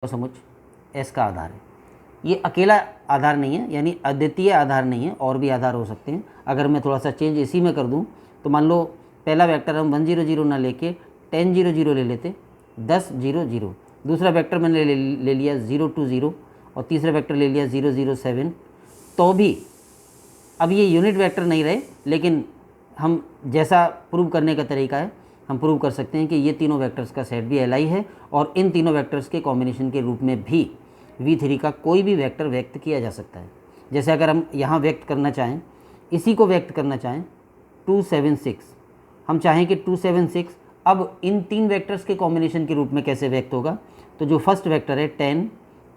समुच्च S का आधार है। ये अकेला आधार नहीं है, यानी अद्वितीय आधार नहीं है, और भी आधार हो सकते हैं। अगर मैं थोड़ा सा चेंज इसी में कर दूं तो मान लो पहला वेक्टर हम 1 0 0 ना लेके 10 0 0 ले लेते, 10 0 0। दूसरा वेक्टर मैंने ले लिया 0 2 0 और तीसरा वेक्टर ले लिया 0 0 7, तो भी अब ये यूनिट वेक्टर नहीं रहे, लेकिन हम जैसा प्रूव करने का तरीका है हम प्रूव कर सकते हैं कि ये तीनों वेक्टर्स का सेट भी एल है और इन तीनों वेक्टर्स के कॉम्बिनेशन के रूप में भी V3 का कोई भी वेक्टर व्यक्त किया जा सकता है। जैसे अगर हम यहाँ व्यक्त करना चाहें, इसी को व्यक्त करना चाहें 2 7 6, हम चाहें कि 2 7 6 अब इन तीन वेक्टर्स के कॉम्बिनेशन के रूप में कैसे व्यक्त होगा, तो जो फर्स्ट वेक्टर है 10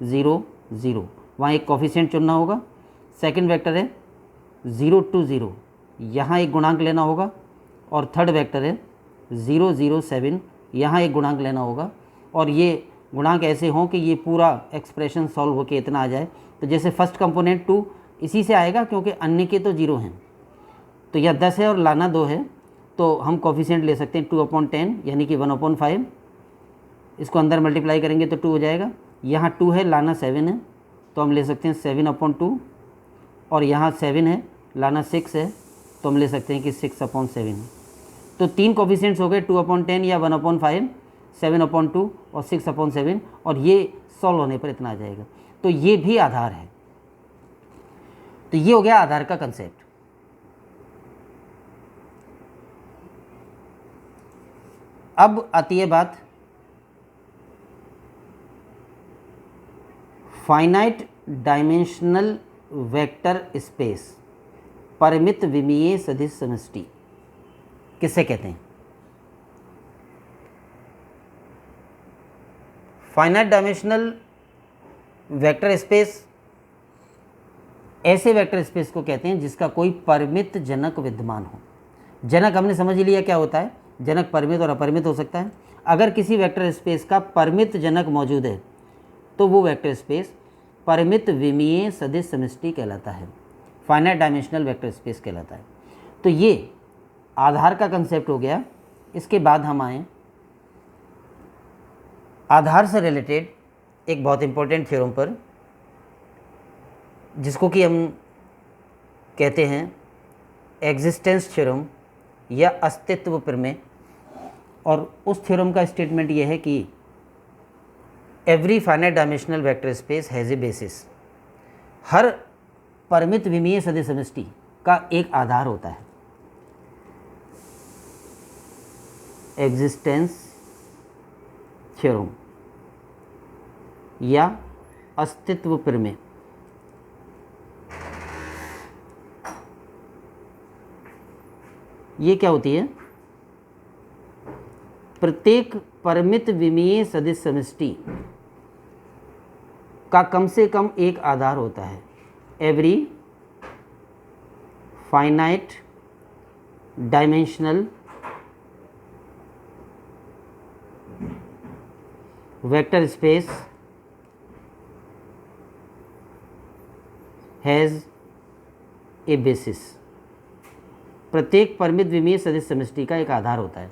0 0, वहाँ एक कोफिशिएंट चुनना होगा। सेकंड वेक्टर है 0 2 0, यहाँ एक गुणांक लेना होगा। और थर्ड वेक्टर है 0 0 7, यहाँ एक गुणांक लेना होगा। और ये गुणांक ऐसे हों कि ये पूरा एक्सप्रेशन सॉल्व होके इतना आ जाए। तो जैसे फर्स्ट कंपोनेंट 2 इसी से आएगा, क्योंकि अन्य के तो 0 हैं, तो यह 10 है और लाना 2 है, तो हम कोफिशिएंट ले सकते हैं 2/10 यानी कि 1/5। इसको अंदर मल्टीप्लाई करेंगे तो 2 हो जाएगा। यहाँ 2 है, लाना 7 है, तो हम ले सकते हैं 7/2। और यहाँ 7 है, लाना 6 है, तो हम ले सकते हैं कि 6/7 है। तो तीन कोफिशिएंट्स हो गए 2/10 या 1/5, 7/2 और 6/7, और ये सॉल्व होने पर इतना आ जाएगा। तो ये भी आधार है। तो ये हो गया आधार का कंसेप्ट। अब आती है बात फाइनाइट डायमेंशनल वेक्टर स्पेस, परिमित विमीय सदिश समष्टि किसे कहते हैं? फाइनाइट डायमेंशनल वेक्टर स्पेस ऐसे वेक्टर स्पेस को कहते हैं जिसका कोई परिमित जनक विद्यमान हो। जनक हमने समझ लिया क्या होता है, जनक परिमित और अपरिमित हो सकता है। अगर किसी वेक्टर स्पेस का परिमित जनक मौजूद है तो वो वेक्टर स्पेस परिमित विमीय सदिश समष्टि कहलाता है, फाइनाइट डायमेंशनल वेक्टर स्पेस कहलाता है। तो ये आधार का कंसेप्ट हो गया। इसके बाद हम आए आधार से रिलेटेड एक बहुत इंपॉर्टेंट थ्योरम पर, जिसको कि हम कहते हैं एग्जिस्टेंस थ्योरम या अस्तित्व प्रमेय। और उस थ्योरम का स्टेटमेंट ये है कि every finite dimensional vector space has a basis, हर परिमित विमीय सदिश समष्टि का एक आधार होता है। एग्जिस्टेंस थ्योरम या अस्तित्व प्रमेय। ये क्या होती है? प्रत्येक परिमित विमीय सदिश समष्टि का कम से कम एक आधार होता है। Every finite dimensional vector space has a basis, प्रत्येक परिमित विमीय सदिश समष्टि का एक आधार होता है।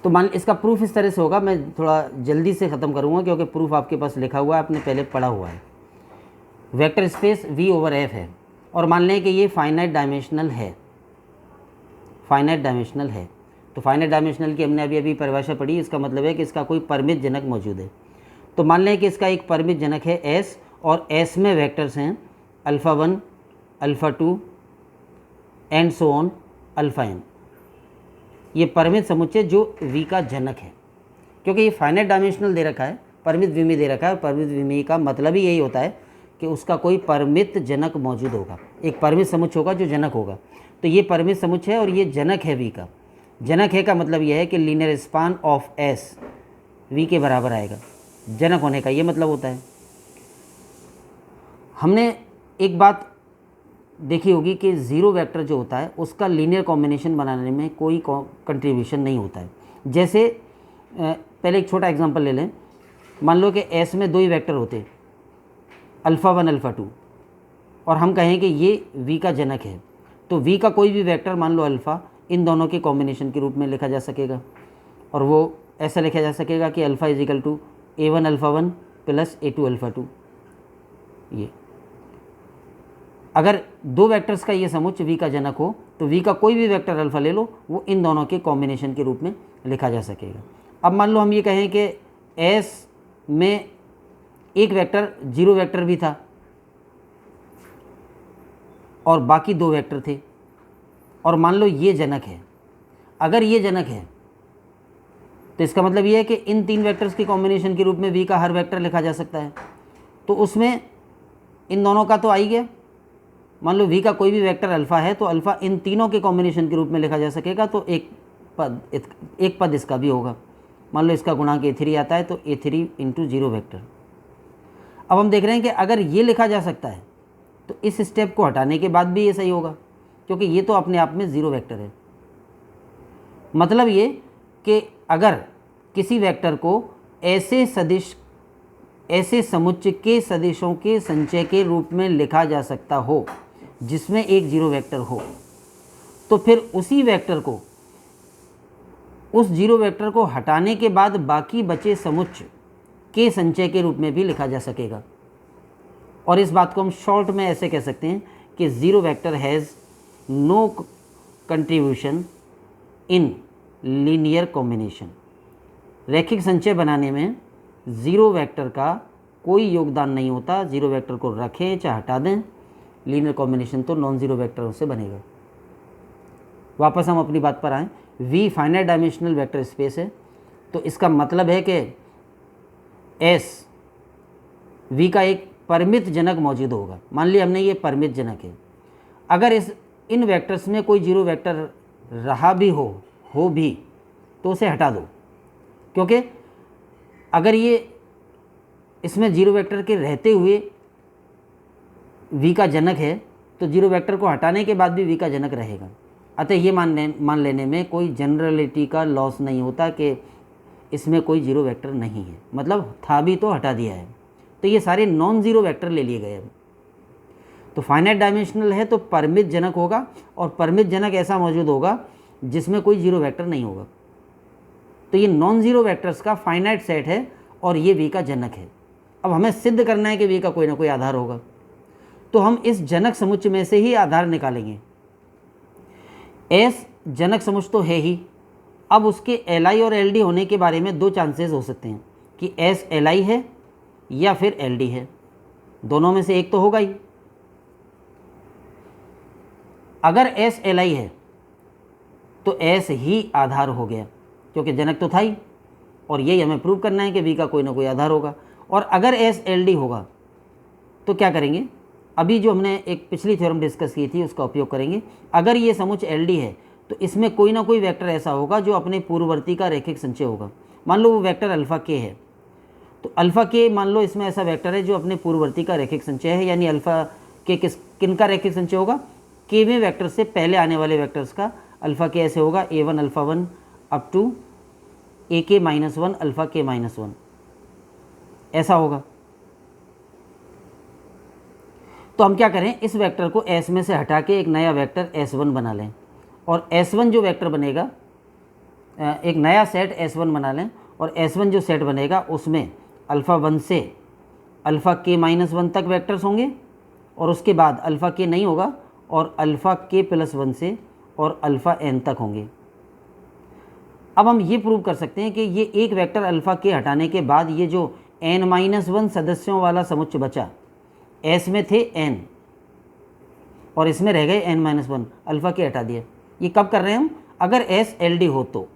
तो मान इसका प्रूफ इस तरह से होगा, मैं थोड़ा जल्दी से ख़त्म करूँगा क्योंकि प्रूफ आपके पास लिखा हुआ है, आपने पहले पढ़ा हुआ है। वेक्टर स्पेस V/F है और मान लें कि ये फाइनाइट डायमेंशनल है, फाइनाइट डायमेंशनल है। तो फाइनाइट डायमेंशनल की हमने अभी परिभाषा पढ़ी, इसका मतलब है कि इसका कोई परिमित जनक मौजूद है। तो मान लें कि इसका एक परिमित जनक है S और S में वेक्टर्स हैं α1 α2 एंड सो ऑन αn। ये परिमित समुच्चय जो V का जनक है, क्योंकि ये फाइनाइट डायमेंशनल दे रखा है, परिमित विमीय दे रखा है। और परिमित विमीय का मतलब ही यही होता है कि उसका कोई परिमित जनक मौजूद होगा, एक परिमित समुच्चय होगा जो जनक होगा। तो ये परिमित समुच्चय है और ये जनक है V का। जनक है का मतलब यह है कि linear span of S V के बराबर आएगा, जनक होने का ये मतलब होता है। हमने एक बात देखी होगी कि ज़ीरो वेक्टर जो होता है उसका लीनियर कॉम्बिनेशन बनाने में कोई कंट्रीब्यूशन नहीं होता है। जैसे पहले एक छोटा एग्जांपल ले लें, मान लो कि S में दो ही वेक्टर होते α1 α2 और हम कहें कि ये V का जनक है, तो V का कोई भी वेक्टर मान लो अल्फ़ा इन दोनों के कॉम्बिनेशन के रूप में लिखा जा सकेगा। और वो ऐसा लिखा जा सकेगा कि alpha is equal to A1 alpha 1 plus A2 alpha 2। ये अगर दो वेक्टर्स का ये समुच्चय V का जनक हो तो V का कोई भी वेक्टर अल्फ़ा ले लो, वो इन दोनों के कॉम्बिनेशन के रूप में लिखा जा सकेगा। अब मान लो हम ये कहें कि S में एक वेक्टर जीरो वेक्टर भी था और बाकी दो वेक्टर थे, और मान लो ये जनक है। अगर ये जनक है तो इसका मतलब ये है कि इन तीन वेक्टर्स के कॉम्बिनेशन के रूप में V का हर वेक्टर लिखा जा सकता है। तो उसमें इन दोनों का तो आ ही गया। मान लो V का कोई भी वेक्टर अल्फ़ा है तो अल्फ़ा इन तीनों के कॉम्बिनेशन के रूप में लिखा जा सकेगा, तो एक पद इसका भी होगा। मान लो इसका गुणांक A3 आता है तो A3 इंटू जीरो वेक्टर। अब हम देख रहे हैं कि अगर ये लिखा जा सकता है तो इस स्टेप को हटाने के बाद भी ये सही होगा, क्योंकि ये तो अपने आप में ज़ीरो वेक्टर है। मतलब ये कि अगर किसी वेक्टर को ऐसे समुच्चय के सदिशों के संचय के रूप में लिखा जा सकता हो जिसमें एक जीरो वेक्टर हो, तो फिर उस जीरो वेक्टर को हटाने के बाद बाकी बचे समुच्चय के संचय के रूप में भी लिखा जा सकेगा। और इस बात को हम शॉर्ट में ऐसे कह सकते हैं कि zero vector has no contribution in linear combination. रैखिक संचय बनाने में ज़ीरो वेक्टर का कोई योगदान नहीं होता। ज़ीरो वेक्टर को रखें चाहे हटा दें, लीनियर कॉम्बिनेशन तो नॉन ज़ीरो वेक्टरों से बनेगा। वापस हम अपनी बात पर आएँ। V finite dimensional vector space है, तो इसका मतलब है कि S V का एक परिमित जनक मौजूद होगा। मान लिया हमने ये परिमित जनक है। अगर इन वेक्टर्स में कोई जीरो वेक्टर रहा भी हो भी तो उसे हटा दो, क्योंकि अगर ये इसमें जीरो वेक्टर के रहते हुए V का जनक है तो जीरो वेक्टर को हटाने के बाद भी V का जनक रहेगा। अतः ये मान लेने में कोई जनरलिटी का लॉस नहीं होता कि इसमें कोई जीरो वेक्टर नहीं है, मतलब था भी तो हटा दिया है, तो ये सारे नॉन ज़ीरो वेक्टर ले लिए गए। तो फाइनाइट डायमेंशनल है तो परिमित जनक होगा, और परिमित जनक ऐसा मौजूद होगा जिसमें कोई जीरो वेक्टर नहीं होगा। तो ये नॉन ज़ीरो वेक्टर्स का फाइनाइट सेट है और ये V का जनक है। अब हमें सिद्ध करना है कि V का कोई ना कोई आधार होगा, तो हम इस जनक समुच्चय में से ही आधार निकालेंगे। S जनक समुच्चय तो है ही। अब उसके Li और Ld होने के बारे में दो चांसेस हो सकते हैं कि S Li है या फिर Ld है, दोनों में से एक तो होगा ही। अगर S Li है तो S ही आधार हो गया, क्योंकि जनक तो था ही, और यही हमें प्रूव करना है कि V का कोई ना कोई आधार होगा। और अगर S Ld होगा तो क्या करेंगे, अभी जो हमने एक पिछली थ्योरम डिस्कस की थी उसका उपयोग करेंगे। अगर ये समुच्चय Ld है तो इसमें कोई ना कोई वेक्टर ऐसा होगा जो अपने पूर्ववर्ती का रैखिक संचय होगा। मान लो वो वेक्टर अल्फ़ा k है, तो अल्फ़ा k मान लो इसमें ऐसा वेक्टर है जो अपने पूर्ववर्ती का रैखिक संचय है, यानी अल्फ़ा k किन का रैखिक संचय होगा, kवें वेक्टर से पहले आने वाले वेक्टर्स का। अल्फ़ा k ऐसे होगा A1 alpha 1 up to AK minus 1 alpha k minus 1, ऐसा होगा। तो हम क्या करें, इस वेक्टर को S में से हटा के एक नया वेक्टर S1 बना लें, और S1 जो वेक्टर बनेगा, एक नया सेट S1 बना लें, और S1 जो सेट बनेगा उसमें अल्फ़ा 1 से अल्फ़ा k माइनस 1 तक वेक्टर्स होंगे, और उसके बाद अल्फ़ा k नहीं होगा, और अल्फ़ा k प्लस 1 से और अल्फ़ा n तक होंगे। अब हम ये प्रूव कर सकते हैं कि ये एक वेक्टर अल्फ़ा k हटाने के बाद ये जो n माइनस 1 सदस्यों वाला समुच्चय बचा, S में थे n और इसमें रह गए n माइनस 1, अल्फ़ा k हटा दिया। ये कब कर रहे हैं हम, अगर S Ld हो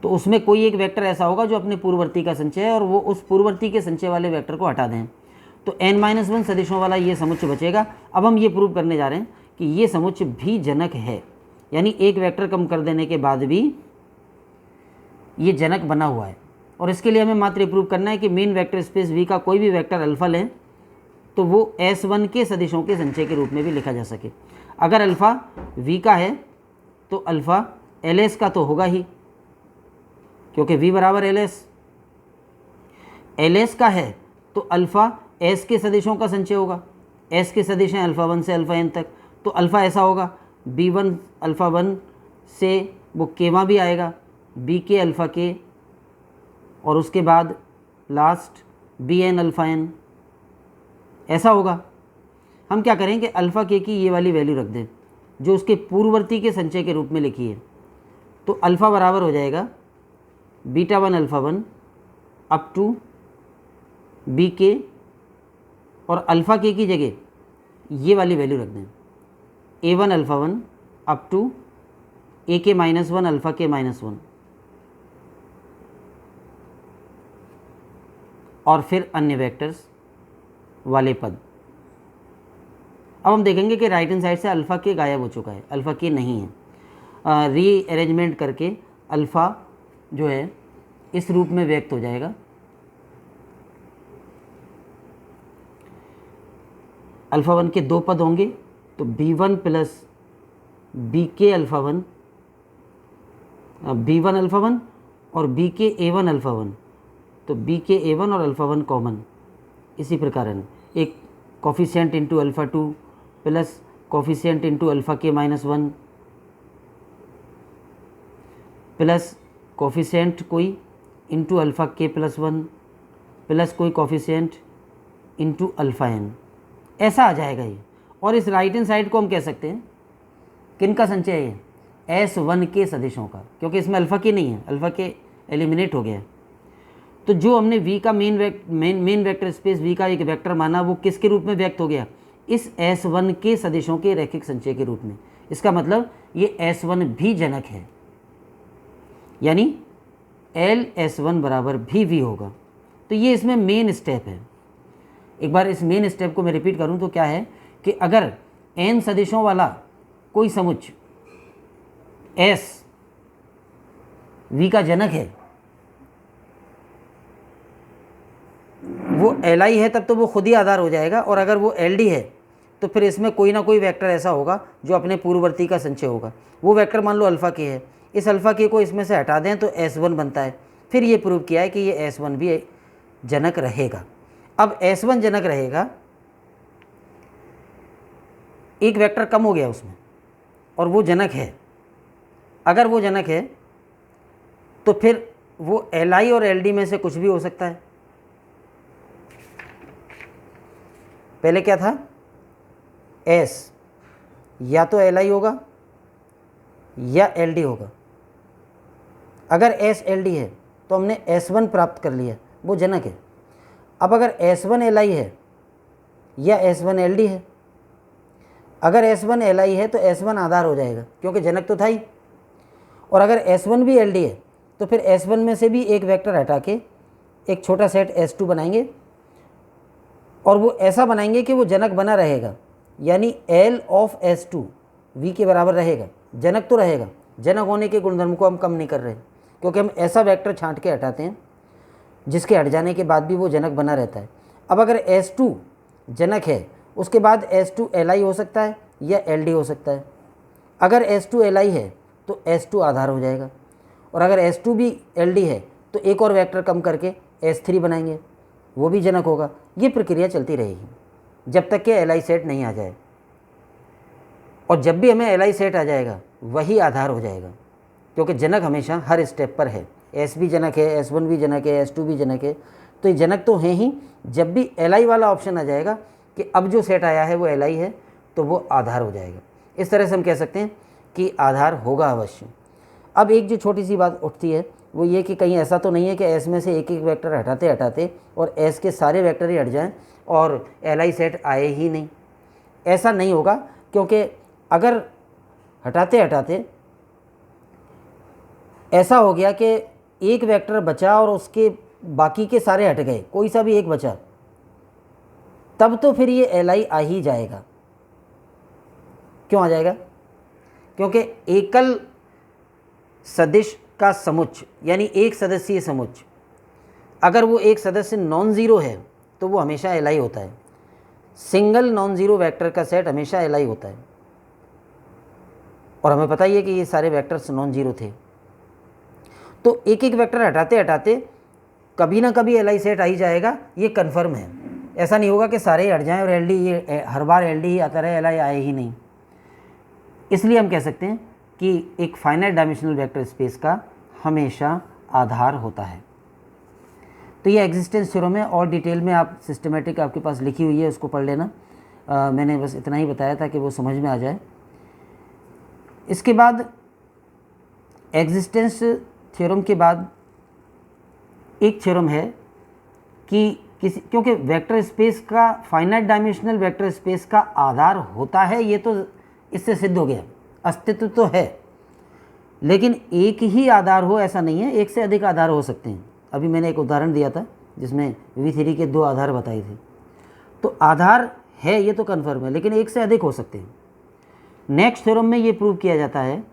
तो उसमें कोई एक वेक्टर ऐसा होगा जो अपने पूर्ववर्ती का संचय है और वो उस पूर्ववर्ती के संचय वाले वेक्टर को हटा दें, तो n माइनस 1 सदिशों वाला ये समुच्चय बचेगा। अब हम ये प्रूव करने जा रहे हैं कि ये समुच्चय भी जनक है, यानी एक वेक्टर कम कर देने के बाद भी ये जनक बना हुआ है। और इसके लिए हमें मात्र ये प्रूव करना है कि मेन वेक्टर स्पेस V का कोई भी वेक्टर अल्फ़ा लें तो वो S1 के सदिशों के संचय के रूप में भी लिखा जा सके। अगर अल्फ़ा V का है तो अल्फ़ा LS का तो होगा ही, क्योंकि V बराबर LS। LS का है तो अल्फ़ा S के सदिशों का संचय होगा। S के सदिश हैं अल्फ़ा 1 से अल्फ़ा n तक, तो अल्फ़ा ऐसा होगा B1 अल्फ़ा 1 से वो केवा भी आएगा, B के अल्फ़ा k, और उसके बाद last B N alpha N, ऐसा होगा। हम क्या करें कि अल्फ़ा के की ये वाली वैल्यू रख दें जो उसके पूर्ववर्ती के संचय के रूप में लिखी है। तो अल्फ़ा बराबर हो जाएगा beta one alpha one up to B K, और अल्फ़ा के की जगह ये वाली वैल्यू रख दें a one alpha one up to a k minus one alpha के माइनस वन, और फिर अन्य वेक्टर्स वाले पद। अब हम देखेंगे कि राइट हैंड साइड से अल्फ़ा के गायब हो चुका है, अल्फ़ा के नहीं है। रीअरेंजमेंट करके अल्फ़ा जो है इस रूप में व्यक्त हो जाएगा, अल्फ़ा वन के दो पद होंगे तो B one plus B K alpha one, B one alpha one और B K A one alpha one, तो बी के ए वन और अल्फ़ा वन कॉमन। इसी प्रकार एक coefficient into alpha two plus coefficient into alpha के minus one plus coefficient कोई into alpha K plus one plus कोई coefficient into alpha N, ऐसा आ जाएगा ये। और इस राइट हैंड साइड को हम कह सकते हैं किन का संचय है, ये S1 के सदिशों का, क्योंकि इसमें अल्फ़ा के नहीं है, अल्फ़ा के एलिमिनेट हो गया है। तो जो हमने V का मेन वेक्टर स्पेस V का एक वेक्टर माना, वो किसके रूप में व्यक्त हो गया, इस S1 के सदिशों के रैखिक संचय के रूप में। इसका मतलब ये S1 भी जनक है, यानी LS1 बराबर भी V होगा। तो ये इसमें मेन स्टेप है। एक बार इस मेन स्टेप को मैं रिपीट करूं तो क्या है कि अगर n सदिशों वाला कोई समुच्चय S V का जनक है, वो Li है, तब तो वो खुद ही आधार हो जाएगा। और अगर वो Ld है तो फिर इसमें कोई ना कोई वेक्टर ऐसा होगा जो अपने पूर्ववर्ती का संचय होगा। वो वेक्टर मान लो अल्फ़ा के है, इस अल्फ़ा के को इसमें से हटा दें तो S1 बनता है। फिर ये प्रूव किया है कि ये S1 भी जनक रहेगा। अब S1 जनक रहेगा, एक वेक्टर कम हो गया उसमें और वो जनक है। अगर वो जनक है तो फिर वो Li और Ld में से कुछ भी हो सकता है। पहले क्या था, S या तो Li होगा या Ld होगा। अगर S Ld है तो हमने S1 प्राप्त कर लिया, वो जनक है। अब अगर S1 Li है या S1 Ld है, अगर S1 Li है तो S1 आधार हो जाएगा क्योंकि जनक तो था ही। और अगर S1 भी Ld है तो फिर S1 में से भी एक वेक्टर हटा के एक छोटा सेट S2 बनाएंगे, और वो ऐसा बनाएंगे कि वो जनक बना रहेगा, यानी L ऑफ S2 V के बराबर रहेगा। जनक तो रहेगा, जनक होने के गुणधर्म को हम कम नहीं कर रहे, क्योंकि हम ऐसा वेक्टर छांट के हटाते हैं जिसके हट जाने के बाद भी वो जनक बना रहता है। अब अगर S2 जनक है, उसके बाद S2 Li हो सकता है या Ld हो सकता है। अगर S2 Li है तो S2 आधार हो जाएगा, और अगर S2 भी Ld है तो एक और वेक्टर कम करके S3 बनाएंगे, वो भी जनक होगा। ये प्रक्रिया चलती रहेगी जब तक कि Li सेट नहीं आ जाए, और जब भी हमें Li सेट आ जाएगा वही आधार हो जाएगा, क्योंकि जनक हमेशा हर स्टेप पर है। S भी जनक है, S1 भी जनक है, S2 भी जनक है, तो ये जनक तो हैं ही। जब भी Li वाला ऑप्शन आ जाएगा कि अब जो सेट आया है वो Li है, तो वो आधार हो जाएगा। इस तरह से हम कह सकते हैं कि आधार होगा अवश्य। अब एक जो छोटी सी बात उठती है वो ये कि कहीं ऐसा तो नहीं है कि S में से एक एक वेक्टर हटाते हटाते और S के सारे वेक्टर ही हट जाएं और Li सेट आए ही नहीं। ऐसा नहीं होगा, क्योंकि अगर हटाते हटाते ऐसा हो गया कि एक वेक्टर बचा और उसके बाकी के सारे हट गए, कोई सा भी एक बचा, तब तो फिर ये Li आ ही जाएगा। क्यों आ जाएगा? क्योंकि एकल सदिश का समुच्चय यानी एक सदस्यीय समुच्चय, अगर वो एक सदस्य नॉन ज़ीरो है तो वो हमेशा Li होता है। सिंगल नॉन ज़ीरो वेक्टर का सेट हमेशा Li होता है, और हमें पता ही है कि ये सारे वेक्टर्स नॉन ज़ीरो थे। तो एक एक वेक्टर हटाते हटाते कभी ना कभी Li सेट आ ही जाएगा, ये कन्फर्म है। ऐसा नहीं होगा कि सारे ही हट जाएं और Ld ये हर बार Ld ही आता रहे, Li आए ही नहीं। इसलिए हम कह सकते हैं कि एक फाइनाइट डायमेंशनल वेक्टर स्पेस का हमेशा आधार होता है। तो ये एग्जिस्टेंस थ्योरम है, और डिटेल में आप सिस्टमेटिक आपके पास लिखी हुई है, उसको पढ़ लेना। मैंने बस इतना ही बताया था कि वो समझ में आ जाए। इसके बाद एग्जिस्टेंस थ्योरम के बाद एक थ्योरम है कि क्योंकि वेक्टर स्पेस का, फाइनाइट डायमेंशनल वेक्टर स्पेस का आधार होता है, ये तो इससे सिद्ध हो गया, अस्तित्व तो है, लेकिन एक ही आधार हो ऐसा नहीं है, एक से अधिक आधार हो सकते हैं। अभी मैंने एक उदाहरण दिया था जिसमें V3 के 2 आधार बताए थे। तो आधार है ये तो कन्फर्म है, लेकिन एक से अधिक हो सकते हैं। नेक्स्ट थ्योरम में ये प्रूव किया जाता है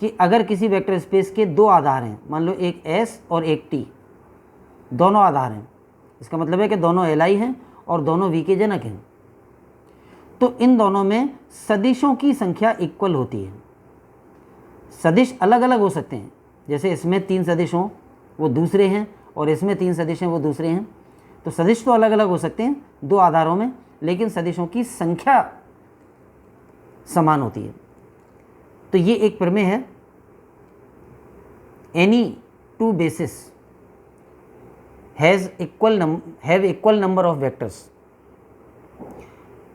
कि अगर किसी वेक्टर स्पेस के 2 आधार हैं, मान लो एक S और एक T, दोनों आधार हैं, इसका मतलब है कि दोनों Li हैं और दोनों V के जनक हैं, तो इन दोनों में सदिशों की संख्या इक्वल होती है। सदिश अलग अलग हो सकते हैं, जैसे इसमें 3 सदिश हों वो दूसरे हैं, और इसमें 3 सदिश हैं वो दूसरे हैं, तो सदिश तो अलग अलग हो सकते हैं 2 आधारों में, लेकिन सदिशों की संख्या समान होती है। तो ये एक प्रमेय है, any 2 basis have equal number of vectors.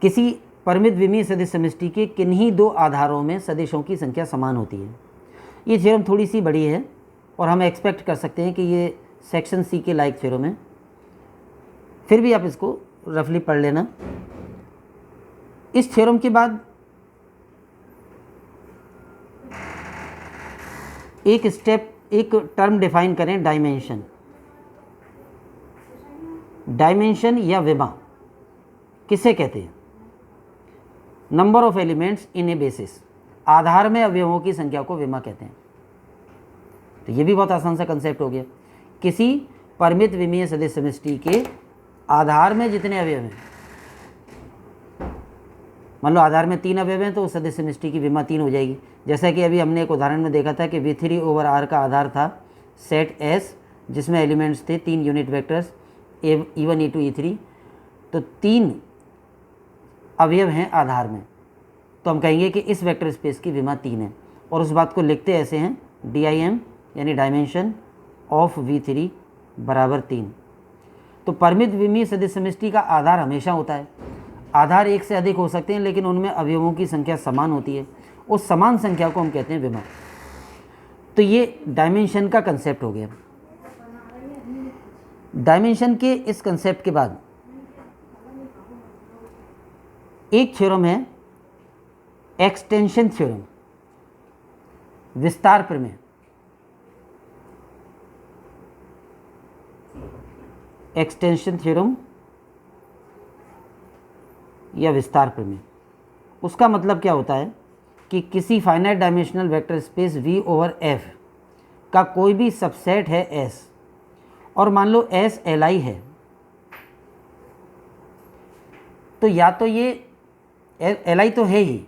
किसी परिमित विमीय सदिश समष्टि के किन्हीं 2 आधारों में सदिशों की संख्या समान होती है। ये थ्योरम थोड़ी सी बड़ी है और हम एक्सपेक्ट कर सकते हैं कि ये सेक्शन सी के लायक थ्योरम है, फिर भी आप इसको रफली पढ़ लेना। इस थ्योरम के बाद एक टर्म डिफाइन करें, डायमेंशन। डायमेंशन या विमा किसे कहते हैं? Number of elements in a basis, आधार में अवयवों की संख्या को विमा कहते हैं। तो ये भी बहुत आसान सा कंसेप्ट हो गया। किसी परिमित विमीय सदिश समष्टि के आधार में जितने अवयव हैं, मान लो आधार में 3 अवयव हैं तो उस सदिश समष्टि की विमा 3 हो जाएगी। जैसा कि अभी हमने एक उदाहरण में देखा था कि V3/R का आधार था सेट S, जिसमें एलिमेंट्स थे 3 unit vectors E1 E2 E3, तो 3 अवयव हैं आधार में, तो हम कहेंगे कि इस वेक्टर स्पेस की विमा 3 है, और उस बात को लिखते ऐसे हैं, DIM यानी डायमेंशन ऑफ V3 बराबर 3। तो परिमित विमीय सदिश समष्टि का आधार हमेशा होता है, आधार एक से अधिक हो सकते हैं, लेकिन उनमें अवयवों की संख्या समान होती है, उस समान संख्या को हम कहते हैं विमा। तो ये डायमेंशन का कंसेप्ट हो गया। डायमेंशन के इस कंसेप्ट के बाद एक थ्योरम है एक्सटेंशन थ्योरम, विस्तार प्रमेय। एक्सटेंशन थ्योरम या विस्तार प्रमेय, उसका मतलब क्या होता है कि किसी finite dimensional vector space V/F का कोई भी सबसेट है S, और मान लो S Li है, तो या तो ये Li तो है ही,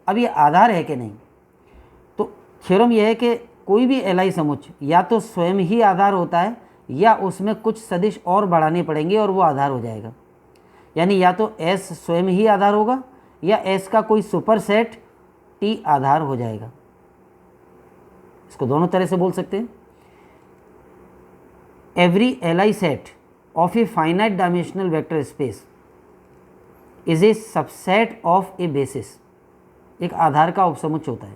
अब ये आधार है कि नहीं। तो थ्योरम यह है कि कोई भी Li समुच्चय या तो स्वयं ही आधार होता है, या उसमें कुछ सदिश और बढ़ाने पड़ेंगे और वो आधार हो जाएगा। यानी या तो S स्वयं ही आधार होगा, या S का कोई सुपरसेट T आधार हो जाएगा। इसको दोनों तरह से बोल सकते हैं। Every Li set of a finite dimensional vector space is a subset of a basis, एक आधार का उपसमुच्चय होता है।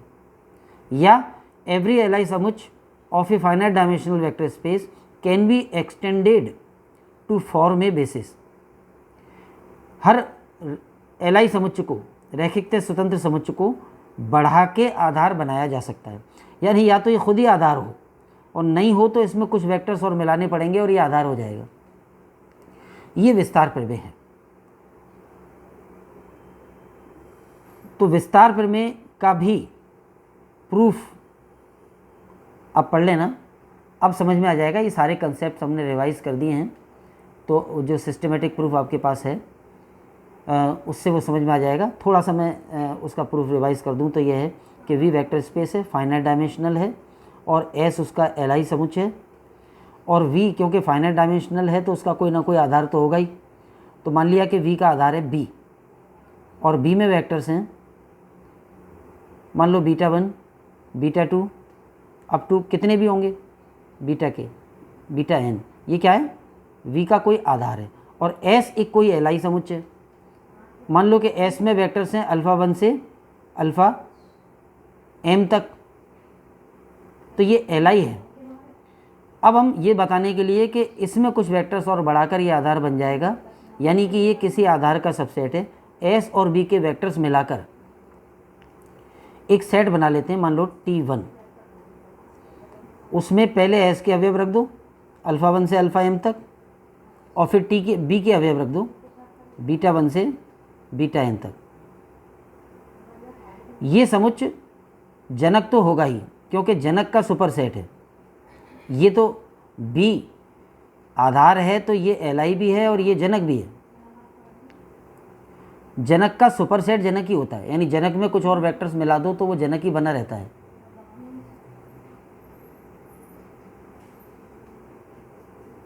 या एवरी Li समुच्चय of a finite dimensional vector space can be extended to form a basis. हर Li समुच्चय को, रैखिकता स्वतंत्र समुच्चय को बढ़ा के आधार बनाया जा सकता है। यानी या तो ये खुद ही आधार हो, और नहीं हो तो इसमें कुछ वेक्टर्स और मिलाने पड़ेंगे और ये आधार हो जाएगा। ये विस्तार प्रमेय है। तो विस्तार प्रमेय का भी प्रूफ अब पढ़ लेना, अब समझ में आ जाएगा। ये सारे कंसेप्ट हमने रिवाइज कर दिए हैं, तो जो सिस्टमेटिक प्रूफ आपके पास है उससे वो समझ में आ जाएगा। थोड़ा सा मैं उसका प्रूफ रिवाइज कर दूं तो ये है कि V वेक्टर स्पेस है, फाइनाइट डायमेंशनल है, और S उसका Li समुच्चय है, और V क्योंकि फाइनाइट डायमेंशनल है तो उसका कोई ना कोई आधार तो होगा ही। तो मान लिया कि V का आधार है B, और B में वेक्टर्स हैं, मान लो β1 β2 अप टू कितने भी होंगे बीटा के, βn, ये क्या है V का कोई आधार है और S एक कोई एलआई समुच्चय है। मान लो कि S में वेक्टर्स हैं अल्फ़ा 1 से अल्फ़ा m तक, तो ये एलआई है। अब हम ये बताने के लिए कि इसमें कुछ वेक्टर्स और बढ़ाकर ये आधार बन जाएगा, यानी कि ये किसी आधार का सबसेट है। S और B के वेक्टर्स मिलाकर एक सेट बना लेते हैं, मान लो T1। उसमें पहले S के अवयव रख दो अल्फ़ा 1 से अल्फ़ा m तक, और फिर B के अवयव रख दो बीटा 1 से बीटा n तक। ये समुच्चय जनक तो होगा ही, क्योंकि जनक का सुपर सेट है। ये तो B आधार है, तो ये एलआई भी है और ये जनक भी है। जनक का सुपर सेट जनक ही होता है, यानी जनक में कुछ और वेक्टर्स मिला दो तो वो जनक ही बना रहता है।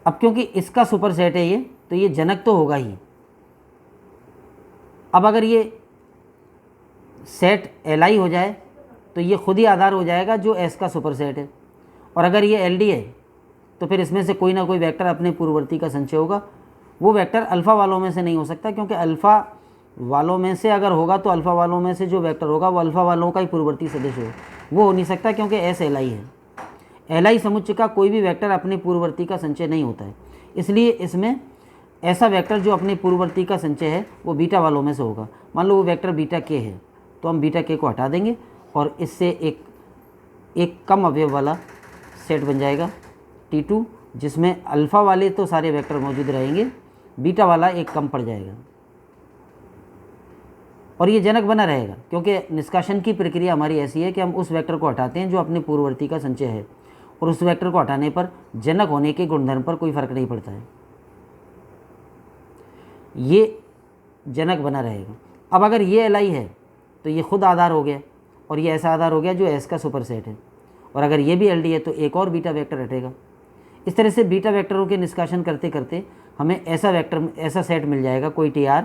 अब क्योंकि इसका सुपर सेट है ये, तो ये जनक तो होगा ही। अब अगर ये सेट एलआई हो जाए तो ये खुद ही आधार हो जाएगा जो एस का सुपर सेट है, और अगर ये एलडी है तो फिर इसमें से कोई ना कोई वेक्टर अपने पूर्ववर्ती का संचय होगा। वो वेक्टर अल्फ़ा वालों में से नहीं हो सकता, क्योंकि अल्फ़ा वालों में से अगर होगा तो अल्फ़ा वालों में से जो वेक्टर होगा वो अल्फ़ा वालों का ही पूर्ववर्ती सदस्य होगा। वो हो नहीं सकता, क्योंकि एस एलआई है। एलआई समुच्चय का कोई भी वेक्टर अपने पूर्ववर्ती का संचय नहीं होता है, इसलिए इसमें ऐसा वेक्टर जो अपने पूर्ववर्ती का संचय है वो बीटा वालों में से होगा। मान लो वो वेक्टर बीटा के है, तो हम बीटा के को हटा देंगे और इससे एक कम अवयव वाला सेट बन जाएगा T2, जिसमें अल्फ़ा वाले तो सारे वेक्टर मौजूद रहेंगे, बीटा वाला एक कम पड़ जाएगा और ये जनक बना रहेगा। क्योंकि निष्कासन की प्रक्रिया हमारी ऐसी है कि हम उस वेक्टर को हटाते हैं जो अपने पूर्ववर्ती का संचय है, और उस वेक्टर को हटाने पर जनक होने के गुणधर्म पर कोई फर्क नहीं पड़ता है, ये जनक बना रहेगा। अब अगर ये एलआई है तो ये खुद आधार हो गया, और ये ऐसा आधार हो गया जो एस का सुपर सेट है, और अगर ये भी एलडी है तो एक और बीटा वेक्टर हटेगा। इस तरह से बीटा वेक्टरों के निष्कासन करते करते हमें ऐसा वेक्टर, ऐसा सेट मिल जाएगा कोई TR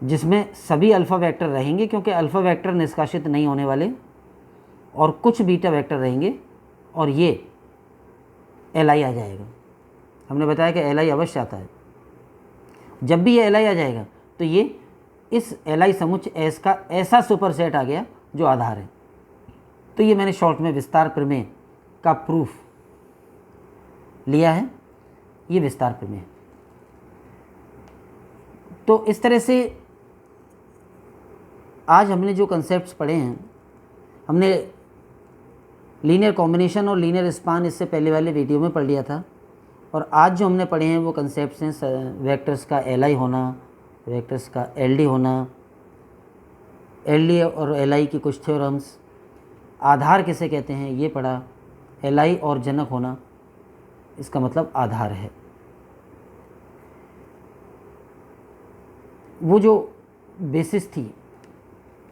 जिसमें सभी अल्फ़ा वेक्टर रहेंगे, क्योंकि अल्फ़ा वेक्टर निष्कासित नहीं होने वाले, और कुछ बीटा वेक्टर रहेंगे, और ये एलआई आ जाएगा। हमने बताया कि एलआई अवश्य आता है। जब भी ये एलआई आ जाएगा तो ये इस एलआई समुच्चय एस का ऐसा सुपर सेट आ गया जो आधार है। तो ये मैंने शॉर्ट में विस्तार प्रमेय का प्रूफ लिया है, ये विस्तार प्रमेय। तो इस तरह से आज हमने जो कंसेप्ट्स पढ़े हैं, हमने लीनियर कॉम्बिनेशन और लीनियर स्पान इससे पहले वाले वीडियो में पढ़ लिया था, और आज जो हमने पढ़े हैं वो कंसेप्ट्स हैं वेक्टर्स का एलआई होना, वेक्टर्स का एलडी होना, एलडी और एलआई की कुछ थ्योरम्स, आधार किसे कहते हैं ये पढ़ा, एलआई और जनक होना इसका मतलब आधार है। वो जो बेसिस थी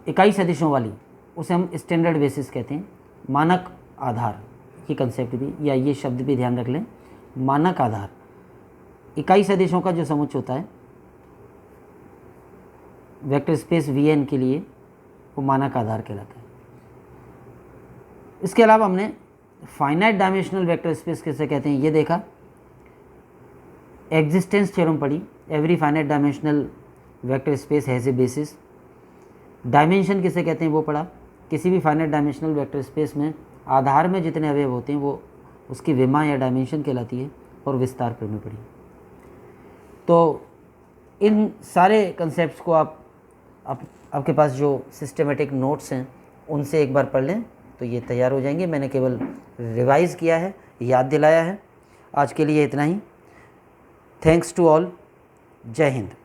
इकाई सदिशों वाली, उसे हम स्टैंडर्ड बेसिस कहते हैं। मानक आधार की कंसेप्ट भी, या ये शब्द भी ध्यान रख लें, मानक आधार इकाई सदिशों का जो समुच्चय होता है वेक्टर स्पेस Vn के लिए, वो मानक आधार कहलाता है। इसके अलावा हमने फाइनाइट डायमेंशनल वेक्टर स्पेस किसे कहते हैं ये देखा, एग्जिस्टेंस थ्योरम पढ़ी, every finite dimensional vector space has a basis. Dimension किसे कहते हैं वो पढ़ा, किसी भी फाइनाइट डायमेंशनल वेक्टर स्पेस में आधार में जितने अवयव होते हैं वो उसकी विमा या डायमेंशन कहलाती है, और विस्तार प्रमेय पढ़ी। तो इन सारे कंसेप्ट्स को आपके पास जो सिस्टमेटिक नोट्स हैं उनसे एक बार पढ़ लें तो ये तैयार हो जाएंगे। मैंने केवल रिवाइज़ किया है, याद दिलाया है। आज के लिए इतना ही। Thanks to all. जय हिंद।